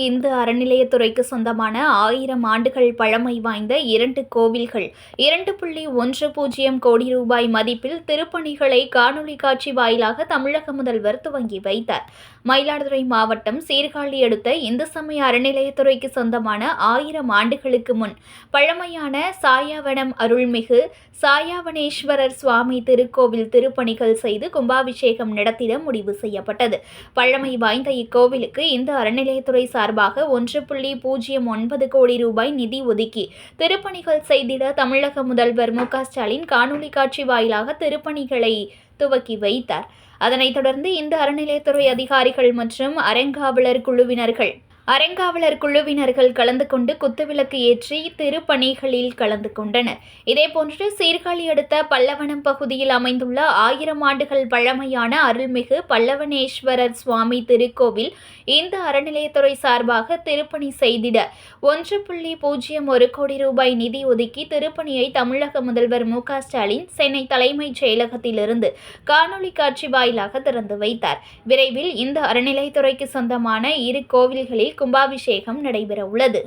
இந்து அறநிலையத்துறைக்கு சொந்தமான 1000 ஆண்டுகள் பழமை வாய்ந்த 2 கோவில்கள் 2.10 கோடி ரூபாய் மதிப்பில் திருப்பணிகளை காணொலி காட்சி வாயிலாக தமிழக முதல்வர் துவங்கி வைத்தார். மயிலாடுதுறை மாவட்டம் சீர்காழி அடுத்த இந்து சமய அறநிலையத்துறைக்கு சொந்தமான 1000 ஆண்டுகளுக்கு முன் பழமையான சாயாவனம் அருள்மிகு சாயாவனேஸ்வரர் சுவாமி திருக்கோவில் திருப்பணிகள் செய்து கும்பாபிஷேகம் நடத்திட முடிவு செய்யப்பட்டது. பழமை வாய்ந்த இக்கோவிலுக்கு இந்து அறநிலையத்துறை சார்பாக 1.09 கோடி ரூபாய் நிதி ஒதுக்கி திருப்பணிகள் செய்திட தமிழக முதல்வர் மு.க.ஸ்டாலின் காணொலி காட்சி வாயிலாக திருப்பணிகளை துவக்கி வைத்தார். அதனைத் தொடர்ந்து இந்து அறநிலையத்துறை அதிகாரிகள் மற்றும் அறங்காவலர் குழுவினர்கள் கலந்து கொண்டு குத்துவிளக்கு ஏற்றி திருப்பணிகளில் கலந்து கொண்டனர். இதேபோன்று சீர்காழி அடுத்த பல்லவனம் பகுதியில் அமைந்துள்ள 1000 ஆண்டுகள் பழமையான அருள்மிகு பல்லவனேஸ்வரர் சுவாமி திருக்கோவில் இந்து அறநிலையத்துறை சார்பாக திருப்பணி செய்திட 1.01 கோடி ரூபாய் நிதி ஒதுக்கி திருப்பணியை தமிழக முதல்வர் மு.க.ஸ்டாலின் சென்னை தலைமைச் செயலகத்திலிருந்து காணொலி காட்சி வாயிலாக திறந்து வைத்தார். விரைவில் இந்து அறநிலையத்துறைக்கு சொந்தமான 2 கோவில்களில் கும்பாபிஷேகம் நடைபெற உள்ளது.